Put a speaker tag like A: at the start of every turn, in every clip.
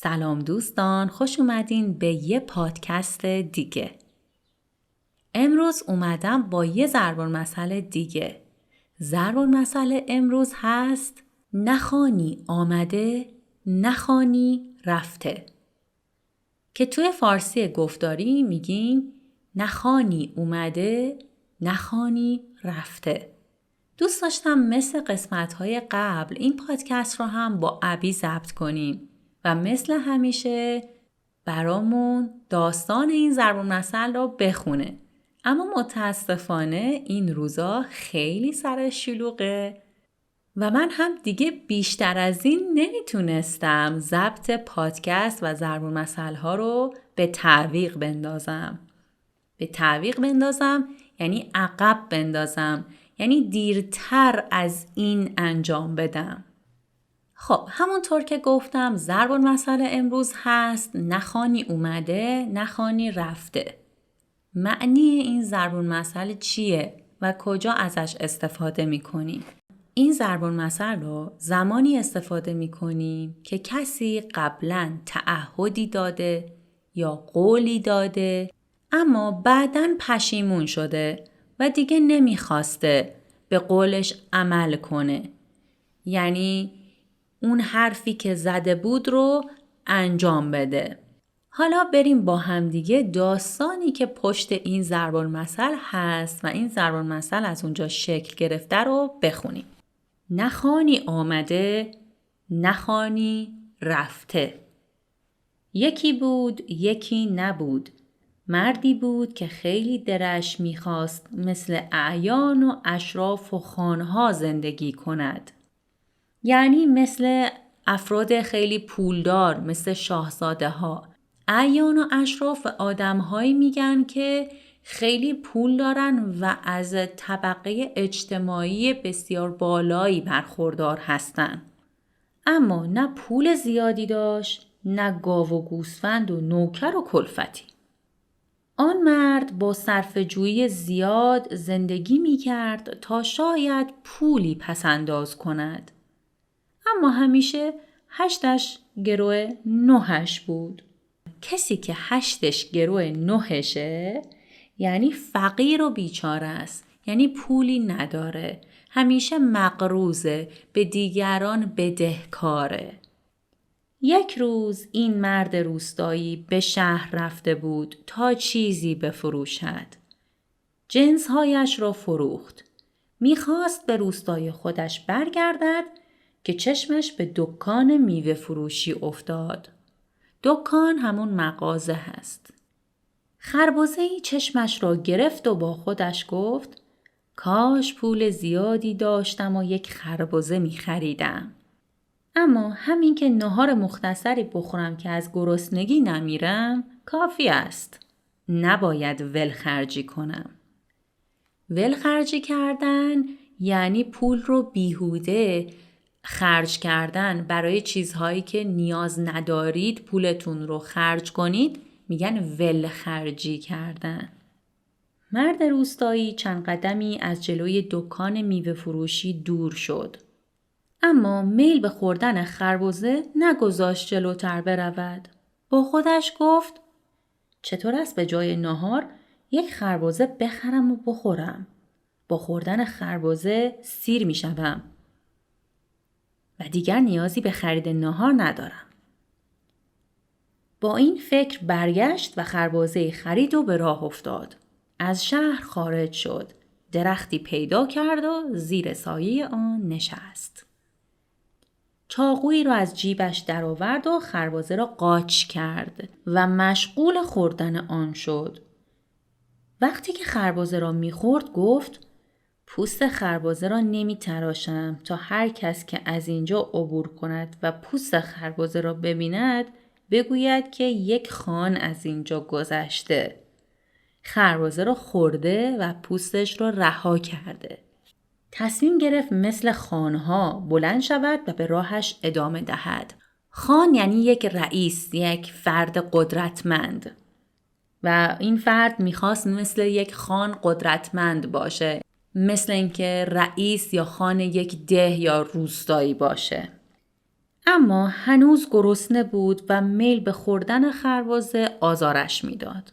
A: سلام دوستان، خوش اومدین به یه پادکست دیگه. امروز اومدم با یه ضرب‌المثل دیگه. ضرب‌المثل امروز هست نخوانی آمده، نخوانی رفته. که توی فارسی گفتاری میگیم نخوانی اومده، نخوانی رفته. دوست داشتم مثل قسمت‌های قبل این پادکست رو هم با ابی ضبط کنیم و مثل همیشه برامون داستان این ضرب‌المثل رو بخونه. اما متاسفانه این روزا خیلی سرش شلوغه و من هم دیگه بیشتر از این نمیتونستم ضبط پادکست و ضرب‌المثل ها رو به تعویق بندازم. به تعویق بندازم یعنی عقب بندازم، یعنی دیرتر از این انجام بدم. خب همونطور که گفتم ضرب‌المثل امروز هست نخوانی اومده، نخوانی رفته. معنی این ضرب‌المثل چیه و کجا ازش استفاده می‌کنیم؟ این ضرب‌المثل رو زمانی استفاده می‌کنیم که کسی قبلاً تعهدی داده یا قولی داده اما بعداً پشیمون شده و دیگه نمی‌خواسته به قولش عمل کنه. یعنی اون حرفی که زده بود رو انجام بده. حالا بریم با هم دیگه داستانی که پشت این ضرب‌المثل هست و این ضرب‌المثل از اونجا شکل گرفته رو بخونیم. نخوانی آمده، نخوانی رفته. یکی بود، یکی نبود. مردی بود که خیلی دلش میخواست مثل اعیان و اشراف و خانها زندگی کند. یعنی مثل افراد خیلی پولدار، مثل شاهزاده ها. اعیان و اشراف آدم‌هایی میگن که خیلی پول دارن و از طبقه اجتماعی بسیار بالایی برخوردار هستن. اما نه پول زیادی داشت، نه گاو و گوسفند و نوکر و کلفتی. آن مرد با صرفه‌جویی زیاد زندگی میکرد تا شاید پولی پس‌انداز کند. اما همیشه 8ش گرو 9ش بود. کسی که 8ش گرو 9شه یعنی فقیر و بیچاره است. یعنی پولی نداره. همیشه مقروضه، به دیگران بدهکاره. یک روز این مرد روستایی به شهر رفته بود تا چیزی بفروشد. جنسهایش را فروخت. میخواست به روستای خودش برگردد که چشمش به دکان میوه فروشی افتاد. دکان همون مغازه هست. خربزه‌ای چشمش را گرفت و با خودش گفت کاش پول زیادی داشتم و یک خربزه می خریدم. اما همین که نهار مختصری بخورم که از گرسنگی نمیرم کافی است. نباید ولخرجی کنم. ولخرجی کردن یعنی پول رو بیهوده خرج کردن برای چیزهایی که نیاز ندارید پولتون رو خرج کنید میگن ولخرجی کردن. مرد روستایی چند قدمی از جلوی دکان میوه فروشی دور شد. اما میل به خوردن خربزه نگذاشت جلوتر برود. با خودش گفت چطور است به جای نهار یک خربزه بخرم و بخورم. با خوردن خربزه سیر می شدم و دیگر نیازی به خرید نهار ندارم. با این فکر برگشت و خربزه خرید و به راه افتاد. از شهر خارج شد. درختی پیدا کرد و زیر سایه آن نشست. چاقویی را از جیبش درآورد و خربزه را قاچ کرد و مشغول خوردن آن شد. وقتی که خربزه را می‌خورد گفت پوست خربزه را نمی‌تراشم تا هر کس که از اینجا عبور کند و پوست خربزه را ببیند بگوید که یک خان از اینجا گذشته. خربزه را خورده و پوستش را رها کرده. تصمیم گرفت مثل خانها بلند شود و به راهش ادامه دهد. خان یعنی یک رئیس، یک فرد قدرتمند. و این فرد میخواست مثل یک خان قدرتمند باشه. مثل اینکه رئیس یا خان یک ده یا روستایی باشه. اما هنوز گرسنه بود و میل به خوردن خربزه آزارش میداد.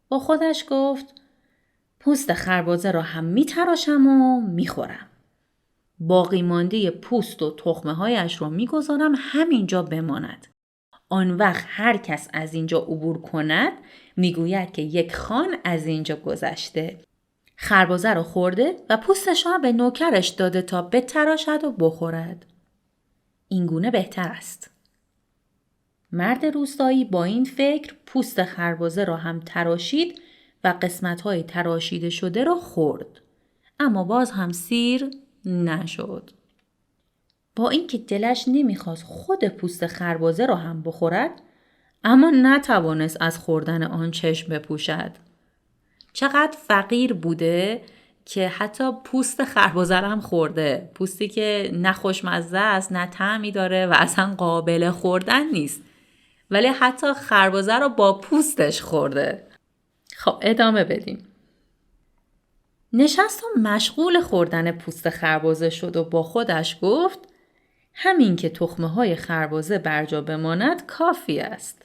A: با خودش گفت پوست خربزه را هم میتراشم و میخورم. باقی مانده پوست و تخمه هایش را میگذارم همینجا بماند. آن وقت هر کس از اینجا عبور کند میگوید که یک خان از اینجا گذشته. خربزه را خورده و پوستش را به نوکرش داده تا بتراشد و بخورد. اینگونه بهتر است. مرد روستایی با این فکر پوست خربزه را هم تراشید و قسمت‌های تراشیده شده را خورد. اما باز هم سیر نشد. با اینکه دلش نمیخواست خود پوست خربزه را هم بخورد، اما نتوانست از خوردن آن چشم بپوشد. چقدر فقیر بوده که حتی پوست خربزه را هم خورده. پوستی که نه خوشمزه است، نه طعمی داره و اصلا قابل خوردن نیست. ولی حتی خربزه را با پوستش خورده. خب ادامه بدیم. نشست و مشغول خوردن پوست خربزه شد و با خودش گفت همین که تخمه های خربزه برجا بماند کافی است.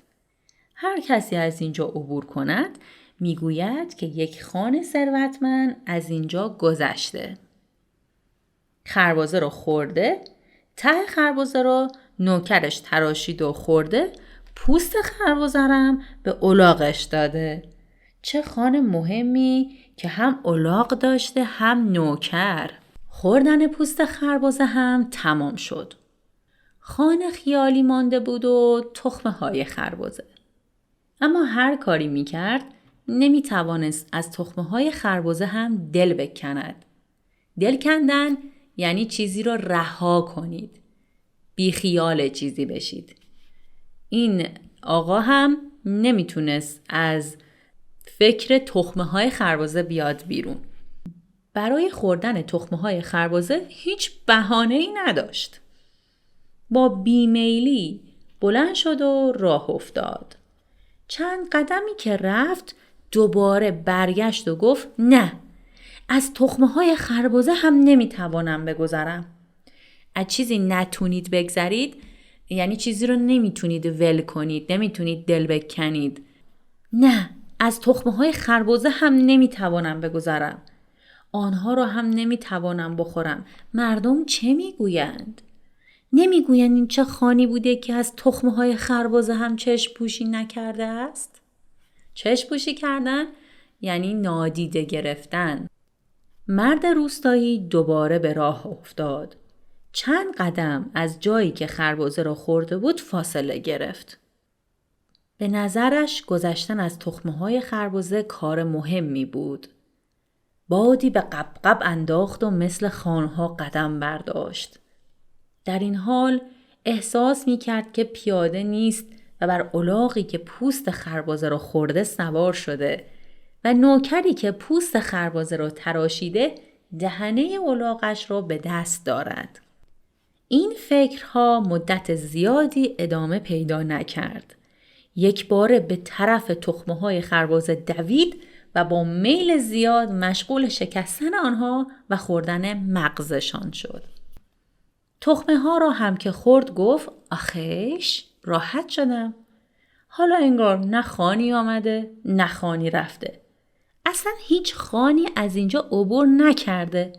A: هر کسی از اینجا عبور کند میگوید که یک خان ثروتمند از اینجا گذشته. خربزه رو خورده، ته خربزه رو نوکرش تراشید و خورده، پوست خربزه هم به الاغش داده. چه خان مهمی که هم الاغ داشته هم نوکر. خوردن پوست خربزه هم تمام شد. خان خیالی مانده بود و تخمه های خربزه. اما هر کاری میکرد نمیتوانست از تخمه های خربزه هم دل بکند. دل کندن یعنی چیزی رو رها کنید. بی خیال چیزی بشید. این آقا هم نمیتونست از فکر تخمه های خربزه بیاد بیرون. برای خوردن تخمه های خربزه هیچ بهانه‌ای نداشت. با بیمیلی بلند شد و راه افتاد. چند قدمی که رفت دوباره برگشت و گفت نه، از تخمه های خربزه هم نمیتوانم بگذرم. از چیزی نتونید بگذرید یعنی چیزی رو نمیتونید ول کنید، نمیتونید دل بکنید. نه، از تخمه های خربزه هم نمیتوانم بگذرم. آنها رو هم نمیتوانم بخورم. مردم چه میگویند؟ نمیگویند این چه خانی بوده که از تخمه های خربزه هم چشم پوشی نکرده است؟ چشم پوشی کردن یعنی نادیده گرفتن. مرد روستایی دوباره به راه افتاد. چند قدم از جایی که خربزه را خورده بود فاصله گرفت. به نظرش گذشتن از تخمه های خربزه کار مهمی بود. بادی به قبقب انداخت و مثل خانها قدم برداشت. در این حال احساس می کرد که پیاده نیست و بر الاغی که پوست خربزه را خورده سوار شده و نوکری که پوست خربزه را تراشیده دهنه الاغش را به دست دارد. این فکرها مدت زیادی ادامه پیدا نکرد. یک بار به طرف تخمه های خربزه دوید و با میل زیاد مشغول شکستن آنها و خوردن مغزشان شد. تخمه ها را هم که خورد گفت آخیش راحت شدم. حالا انگار نه خانی آمده نه خانی رفته. اصلا هیچ خانی از اینجا عبور نکرده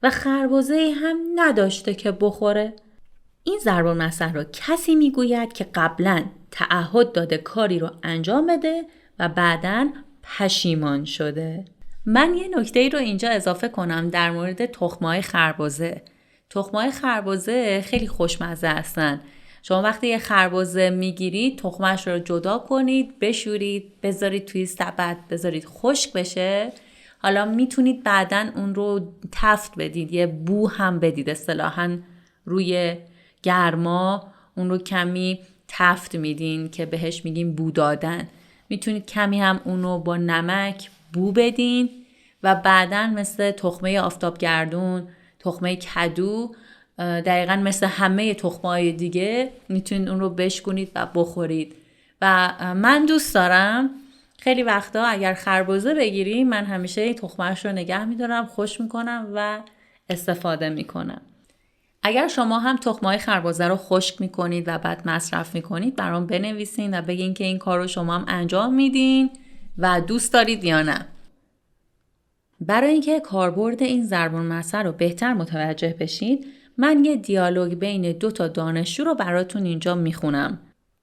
A: و خربزه هم نداشته که بخوره. این ضرب المثل را کسی میگوید که قبلا تعهد داده کاری رو انجام بده و بعداً پشیمان شده. من یه نکته رو اینجا اضافه کنم در مورد تخمه‌های خربزه. تخمه‌های خربزه خیلی خوشمزه هستن. شما وقتی یه خربزه میگیرید تخمش رو جدا کنید، بشورید، بذارید توی سبد، بذارید خشک بشه. حالا میتونید بعداً اون رو تفت بدید، یه بو هم بدید. اصطلاحاً روی گرما اون رو کمی تفت میدین که بهش میگیم بو دادن. میتونید کمی هم اونو با نمک بو بدین و بعداً مثل تخمه آفتابگردون، تخمه کدو، دقیقاً مثل همه تخمه‌های دیگه میتونید اون رو بشکنید و بخورید. و من دوست دارم خیلی وقتا اگر خربزه بگیریم من همیشه تخمه‌اش رو نگه میدارم، خوش میکنم و استفاده میکنم. اگر شما هم تخم‌های خربزه رو خشک میکنید و بعد مصرف میکنید برام بنویسین و بگین که این کار رو شما هم انجام میدین و دوست دارید یا نه. برای اینکه کاربرد این ضرب‌المثل رو بهتر متوجه بشید، من یه دیالوگ بین 2 دانشجو رو براتون اینجا میخونم.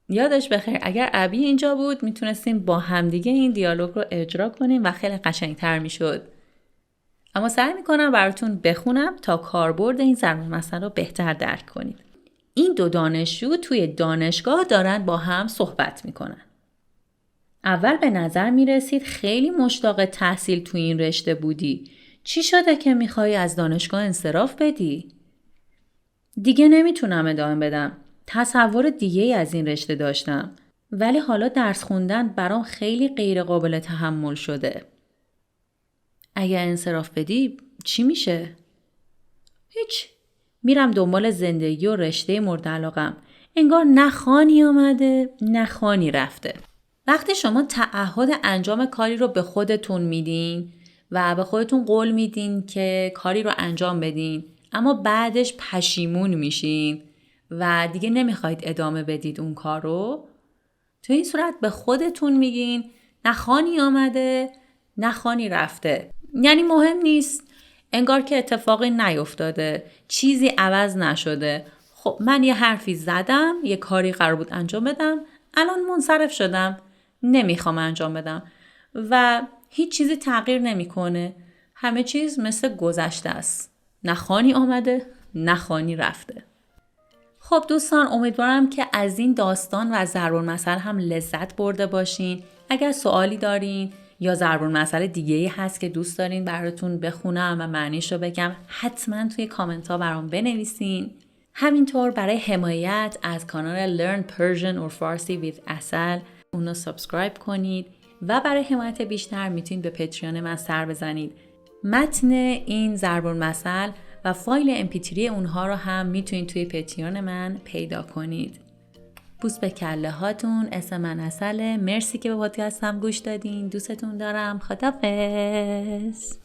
A: یادش بخیر اگر ابی اینجا بود میتونستیم با همدیگه این دیالوگ رو اجرا کنیم و خیلی قشنگتر میشد. اما سعی میکنم براتون بخونم تا کاربرد این ضرب‌المثل رو بهتر درک کنید. این 2 دانشجو توی دانشگاه دارن با هم صحبت میکنن. اول به نظر میرسید خیلی مشتاق تحصیل توی این رشته بودی. چی شده که میخوای از دانشگاه انصراف بدی؟ دیگه نمیتونم ادامه بدم. تصور دیگه‌ای از این رشته داشتم. ولی حالا درس خوندن برام خیلی غیر قابل تحمل شده. اگه انصراف بدی چی میشه؟ هیچ. میرم دنبال زندگی و رشته مورد علاقم. انگار نه خانی آمده نه خانی رفته. وقتی شما تعهد انجام کاری رو به خودتون میدین و به خودتون قول میدین که کاری رو انجام بدین اما بعدش پشیمون میشین و دیگه نمیخواید ادامه بدید اون کار رو، تو این صورت به خودتون میگین نه خانی آمده نه خانی رفته. یعنی مهم نیست، انگار که اتفاقی نیفتاده، چیزی عوض نشده. خب من یه حرفی زدم، یه کاری قرار بود انجام بدم، الان منصرف شدم، نمیخوام انجام بدم و هیچ چیزی تغییر نمیکنه. همه چیز مثل گذشته است. نه خانی آمده نه خانی رفته. خب دوستان، امیدوارم که از این داستان و ضرب‌المثل هم لذت برده باشین. اگر سوالی دارین یا ضرب‌المثل دیگه‌ای هست که دوست دارین براتون بخونم و معنیش رو بگم، حتما توی کامنت ها برام بنویسین. همینطور برای حمایت از کانال Learn Persian or Farsi with Asal اونو سابسکرایب کنید و برای حمایت بیشتر میتونید به پتریون من سر بزنید. متن این ضرب‌المثل و فایل MP3 اونها رو هم میتونید توی پتریون من پیدا کنید. بوس به کله هاتون. اسم من عسله. مرسی که به پادکستم گوش دادین. دوستتون دارم. خداحافظ.